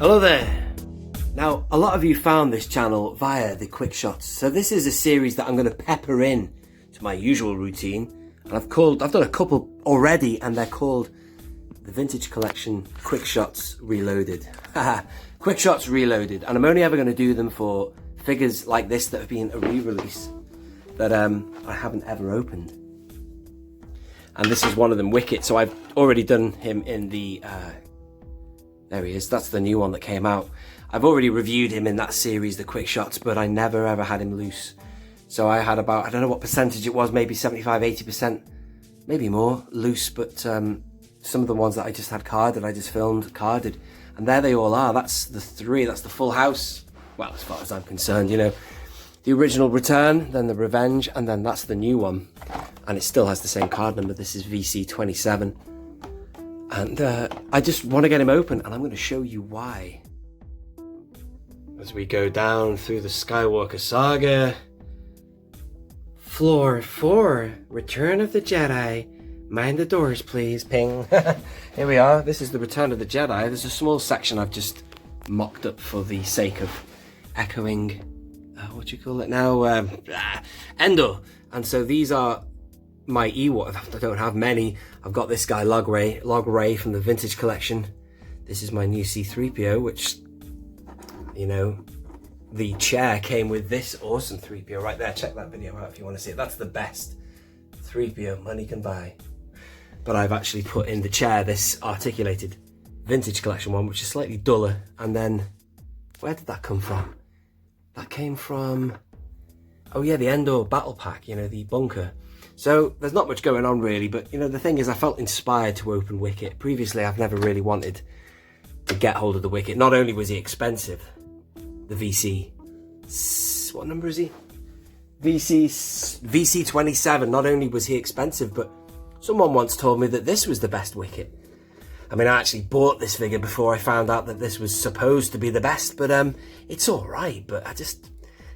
Hello there. Now, a lot of you found this channel via the quick shots. So this is a series that I'm going to pepper in to my usual routine. And I've done a couple already, and they're called the Vintage Collection Quick Shots Reloaded. Quick Shots Reloaded. And I'm only ever going to do them for figures like this that have been a re-release that I haven't ever opened. And this is one of them, Wicket. So I've already done him in the... there he is, that's the new one that came out. I've already reviewed him in that series, the quick shots, but I never ever had him loose. So I had about, I don't know what percentage it was, maybe 75, 80%, maybe more loose, but some of the ones that I just had carded, I just filmed carded. And there they all are, that's the three, that's the full house. Well, as far as I'm concerned, you know. The original Return, then the Revenge, and then that's the new one. And it still has the same card number, this is VC27. And I just want to get him open, and I'm going to show you why. As we go down through the Skywalker saga. Floor 4, Return of the Jedi. Mind the doors, please. Ping. Here we are. This is the Return of the Jedi. There's a small section I've just mocked up for the sake of echoing, what do you call it now? Endor. And so these are my Ewok. I don't have many. I've got this guy, Log Ray from the Vintage Collection. This is my new C-3PO, which, you know, the chair came with this awesome 3PO right there. Check that video out if you want to see it. That's the best 3PO money can buy. But I've actually put in the chair this articulated Vintage Collection one, which is slightly duller. And then, where did that come from? That came from, oh yeah, the Endor Battle Pack, you know, the bunker. So there's not much going on really, but you know, the thing is I felt inspired to open Wicket. Previously I've never really wanted to get hold of the Wicket. Not only was he expensive, the VC, what number is he? VC27, not only was he expensive, but someone once told me that this was the best Wicket. I mean, I actually bought this figure before I found out that this was supposed to be the best, but it's alright, but I just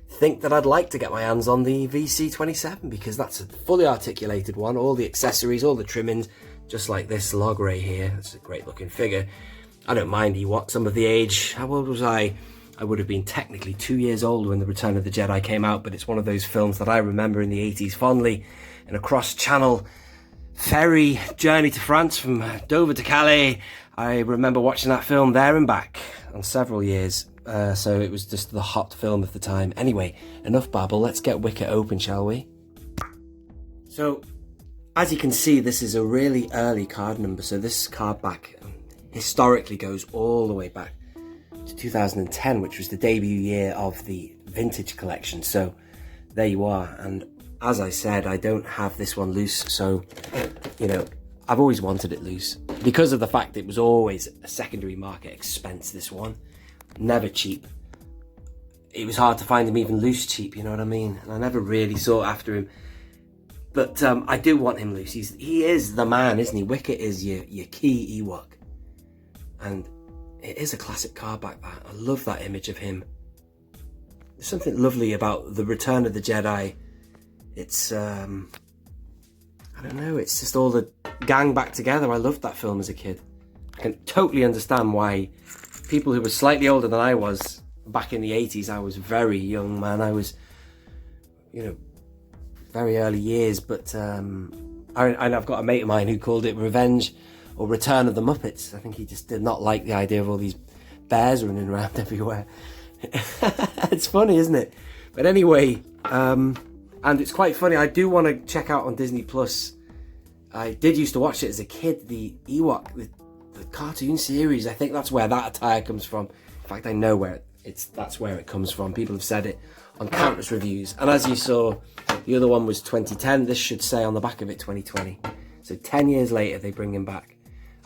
think that I'd like to get my hands on the VC27 because that's a fully articulated one, all the accessories, all the trimmings, just like this Log Ray here. It's a great looking figure. I don't mind Ewok, some of the age. How old was I? I would have been technically 2 years old when the Return of the Jedi came out, but it's one of those films that I remember in the 80s fondly, in a cross-channel ferry journey to France from Dover to Calais. I remember watching that film there and back on several years. So it was just the hot film of the time. Anyway, enough babble, let's get Wicket open, shall we? So, as you can see, this is a really early card number. So this card back historically goes all the way back to 2010, which was the debut year of the Vintage Collection. So there you are. And as I said, I don't have this one loose. So, you know, I've always wanted it loose because of the fact it was always a secondary market expense, this one. Never cheap. It was hard to find him even loose cheap, you know what I mean? And I never really sought after him. But I do want him loose. He is the man, isn't he? Wicket is your key Ewok. And it is a classic card back, that. I love that image of him. There's something lovely about the Return of the Jedi. It's, I don't know, it's just all the gang back together. I loved that film as a kid. I can totally understand why people who were slightly older than I was back in the 80s, I was very young, man. I was, you know, very early years, but I've got a mate of mine who called it Revenge or Return of the Muppets. I think he just did not like the idea of all these bears running around everywhere. It's funny, isn't it? But anyway, and it's quite funny. I do want to check out on Disney Plus. I did used to watch it as a kid, the Ewok, the cartoon series. I think that's where that attire comes from. In fact, I know where that's where it comes from. People have said it on countless reviews. And as you saw, the other one was 2010. This should say on the back of it 2020. So 10 years later, they bring him back.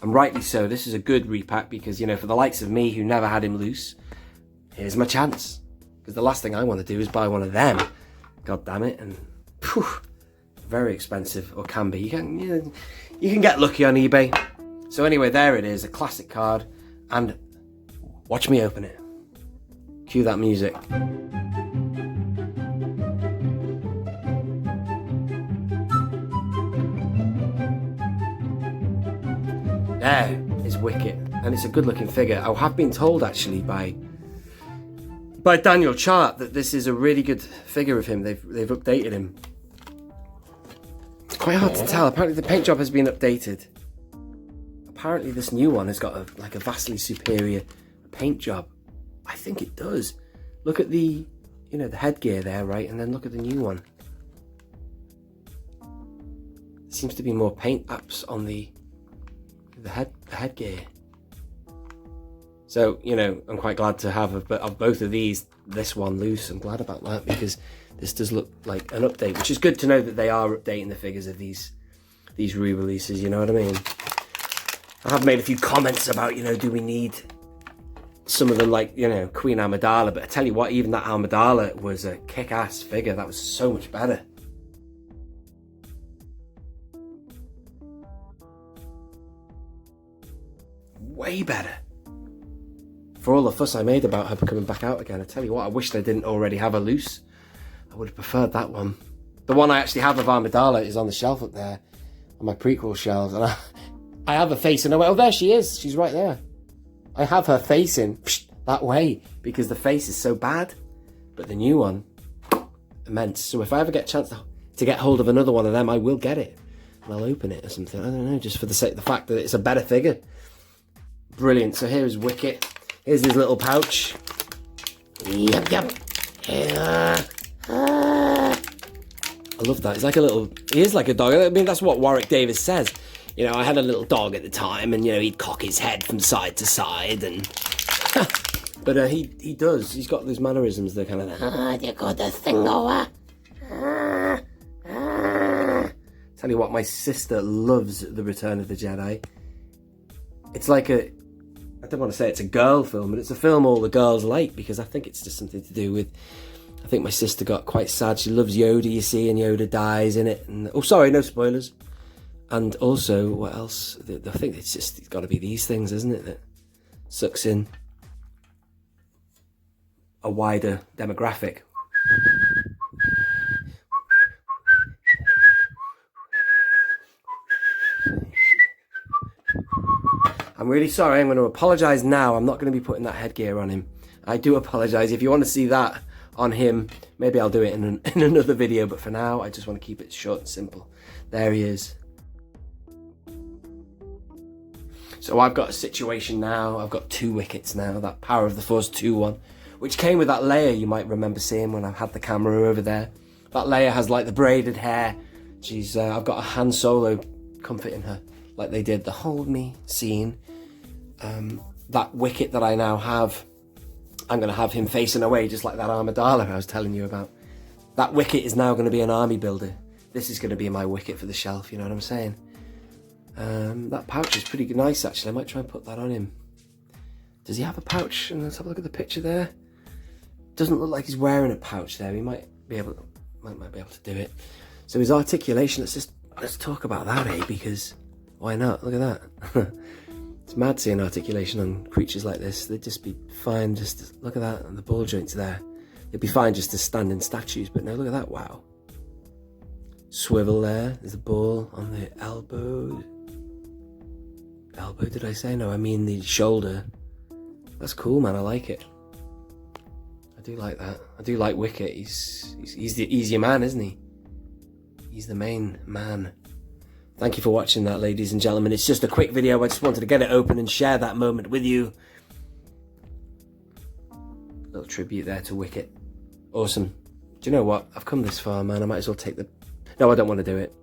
And rightly so. This is a good repack because, you know, for the likes of me who never had him loose, here's my chance. Because the last thing I want to do is buy one of them. God damn it. And phew, very expensive, or can be. You can get lucky on eBay. So anyway, there it is, a classic card, and watch me open it. Cue that music. There, is Wicket, and it's a good looking figure. I have been told actually by Daniel Chart that this is a really good figure of him. They've updated him. It's quite hard to tell. Apparently the paint job has been updated. Apparently this new one has got a vastly superior paint job. I think it does. Look at the, the headgear there, right? And then look at the new one. There seems to be more paint apps on the headgear. So, I'm quite glad to have of both of these, this one loose. I'm glad about that because this does look like an update, which is good to know that they are updating the figures of these re-releases, you know what I mean? I have made a few comments about, do we need some of them like, Queen Amidala, but I tell you what, even that Amidala was a kick-ass figure. That was so much better. Way better. For all the fuss I made about her coming back out again, I tell you what, I wish they didn't already have her loose. I would have preferred that one. The one I actually have of Amidala is on the shelf up there, on my prequel shelves, and I have her facing away. Oh, there she is. She's right there. I have her facing that way because the face is so bad. But the new one, immense. So if I ever get a chance to get hold of another one of them, I will get it. And I'll open it or something. I don't know, just for the fact that it's a better figure. Brilliant. So here is Wicket. Here's his little pouch. Yep. I love that. He's like he is like a dog. I mean, that's what Warwick Davis says. I had a little dog at the time, and he'd cock his head from side to side, and but he does. He's got those mannerisms. They're kind of you got the thing over. Tell you what, my sister loves The Return of the Jedi. It's like I don't want to say it's a girl film, but it's a film all the girls like because I think it's just something to do with. I think my sister got quite sad. She loves Yoda, you see, and Yoda dies in it. And oh, sorry, no spoilers. And also, what else? I think it's got to be these things, isn't it, that sucks in a wider demographic. I'm really sorry. I'm going to apologise now. I'm not going to be putting that headgear on him. I do apologise. If you want to see that on him, maybe I'll do it in another video. But for now, I just want to keep it short and simple. There he is. So I've got a situation now. I've got 2 Wickets now. That Power of the Force 2-1, which came with that layer you might remember seeing when I had the camera over there. That layer has like the braided hair. I've got a Han Solo comforting her like they did the Hold Me scene. That Wicket that I now have, I'm going to have him facing away just like that Amidala I was telling you about. That Wicket is now going to be an army builder. This is going to be my Wicket for the shelf, you know what I'm saying? That pouch is pretty nice actually. I might try and put that on him. Does he have a pouch? And let's have a look at the picture there. Doesn't look like he's wearing a pouch there. He might be able to do it. So his articulation, let's talk about that, because why not? Look at that. It's mad seeing articulation on creatures like this. They'd just be fine. Just look at that, and the ball joints there. They'd be fine just as standing statues, but no, look at that. Wow. Swivel there. There's a ball on the elbow. Elbow, did I say? No, I mean the shoulder. That's cool, man. I like it. I do like that. I do like Wicket. He's your man, isn't he? He's the main man. Thank you for watching that, ladies and gentlemen. It's just a quick video. I just wanted to get it open and share that moment with you. Little tribute there to Wicket. Awesome. Do you know what? I've come this far, man. I might as well take the... No, I don't want to do it.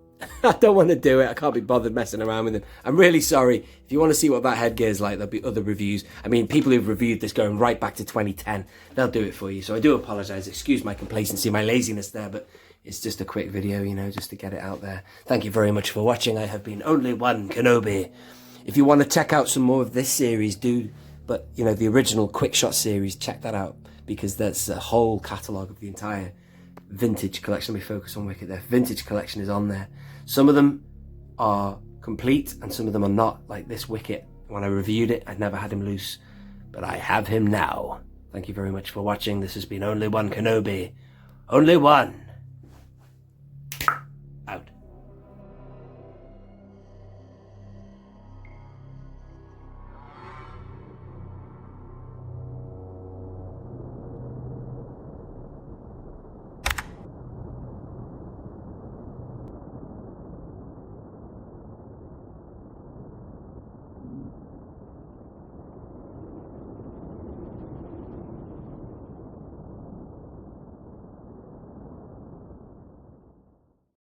I don't want to do it. I can't be bothered messing around with him. I'm really sorry. If you want to see what that headgear is like, there'll be other reviews. I mean, people who've reviewed this going right back to 2010, they'll do it for you. So I do apologise. Excuse my complacency, my laziness there, but it's just a quick video, you know, just to get it out there. Thank you very much for watching. I have been Only One Kenobi. If you want to check out some more of this series, do. But, you know, the original QuickShot series, check that out, because there's a whole catalogue of the entire vintage collection. Let me focus on Wicket there. Vintage collection is on there. Some of them are complete and some of them are not, like this Wicket. When I reviewed it, I'd never had him loose, but I have him now. Thank you very much for watching. This has been Only One Kenobi. Only one.